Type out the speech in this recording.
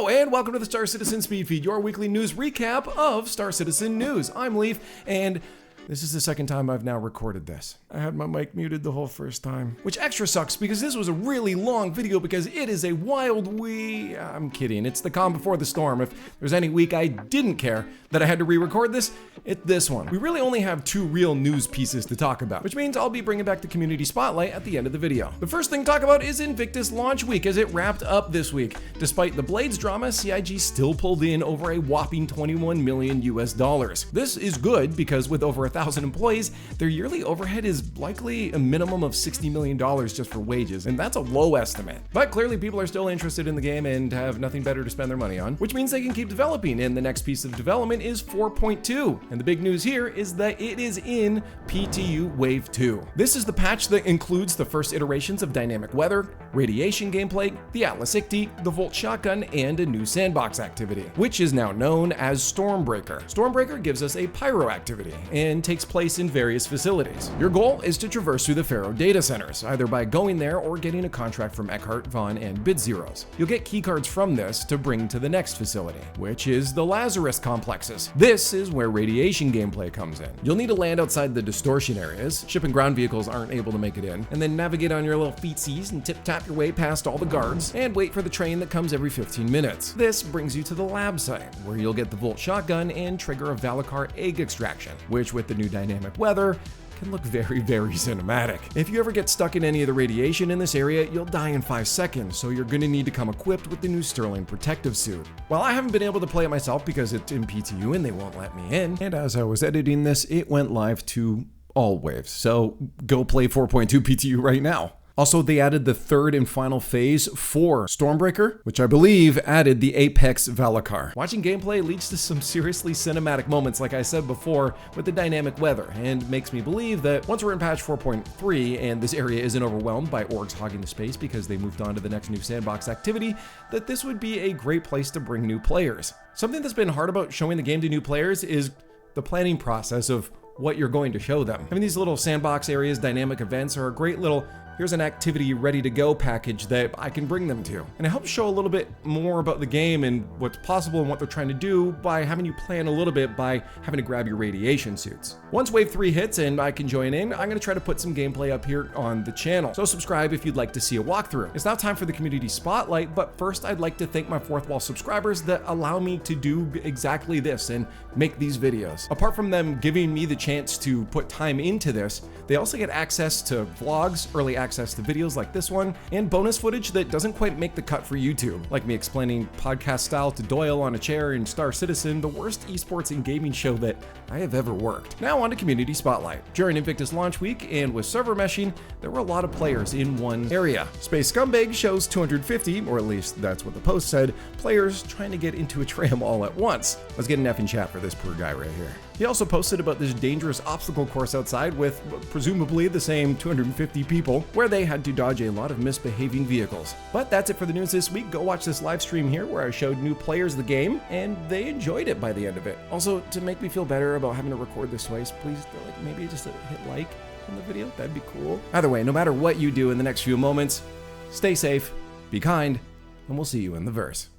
Hello and welcome to the Star Citizen Speed Feed, your weekly news recap of Star Citizen news. I'm Leaf, and this is the second time I've now recorded this. I had my mic muted the whole first time, which extra sucks because this was a really long video because it is a wild I'm kidding, it's the calm before the storm. If there's any week I didn't care that I had to re-record this, it's this one. We really only have two real news pieces to talk about, which means I'll be bringing back the community spotlight at the end of the video. The first thing to talk about is Invictus launch week as it wrapped up this week. Despite the Blades drama, CIG still pulled in over a whopping 21 million US dollars. This is good because with over 1,000 employees, their yearly overhead is likely a minimum of $60 million just for wages, and that's a low estimate. But clearly people are still interested in the game and have nothing better to spend their money on, which means they can keep developing, and the next piece of development is 4.2. And the big news here is that it is in PTU Wave 2. This is the patch that includes the first iterations of dynamic weather, radiation gameplay, the Atlas ICT, the Volt shotgun, and a new sandbox activity, which is now known as Stormbreaker. Stormbreaker gives us a pyro activity and takes place in various facilities. Your goal is to traverse through the Pharaoh data centers, either by going there or getting a contract from Eckhart, Vaughn, and Bid Zeros. You'll get keycards from this to bring to the next facility, which is the Lazarus complexes. This is where radiation gameplay comes in. You'll need to land outside the distortion areas. Ship and ground vehicles aren't able to make it in, and then navigate on your little feetsies and tip-tap your way past all the guards, and wait for the train that comes every 15 minutes. This brings you to the lab site, where you'll get the Volt shotgun and trigger a Vallakar egg extraction, which with the new dynamic weather, can look very, very cinematic. If you ever get stuck in any of the radiation in this area, you'll die in 5 seconds, so you're gonna need to come equipped with the new Sterling protective suit. Well, I haven't been able to play it myself because it's in PTU and they won't let me in, and as I was editing this, it went live to all waves, so go play 4.2 PTU right now. Also, they added the third and final phase for Stormbreaker, which I believe added the Apex Vallakar. Watching gameplay leads to some seriously cinematic moments, like I said before, with the dynamic weather, and makes me believe that once we're in patch 4.3 and this area isn't overwhelmed by orgs hogging the space because they moved on to the next new sandbox activity, that this would be a great place to bring new players. Something that's been hard about showing the game to new players is the planning process of what you're going to show them. Having these little sandbox areas, dynamic events are a great little here's an activity ready to go package that I can bring them to. And it helps show a little bit more about the game and what's possible and what they're trying to do by having you plan a little bit by having to grab your radiation suits. Once Wave 3 hits and I can join in, I'm gonna try to put some gameplay up here on the channel. So subscribe if you'd like to see a walkthrough. It's now time for the community spotlight, but first I'd like to thank my fourth wall subscribers that allow me to do exactly this and make these videos. Apart from them giving me the chance to put time into this, they also get access to vlogs, early access to videos like this one, and bonus footage that doesn't quite make the cut for YouTube, like me explaining podcast style to Doyle on a chair in Star Citizen, the worst esports and gaming show that I have ever worked. Now on to Community Spotlight. During Invictus launch week and with server meshing, there were a lot of players in one area. Space Scumbag shows 250, or at least that's what the post said, players trying to get into a tram all at once. Let's get an F in chat for this poor guy right here. He also posted about this dangerous obstacle course outside with presumably the same 250 people, where they had to dodge a lot of misbehaving vehicles. But that's it for the news this week. Go watch this live stream here where I showed new players the game, and they enjoyed it by the end of it. Also, to make me feel better about having to record this way, please maybe just hit like on the video. That'd be cool. Either way, no matter what you do in the next few moments, stay safe, be kind, and we'll see you in the verse.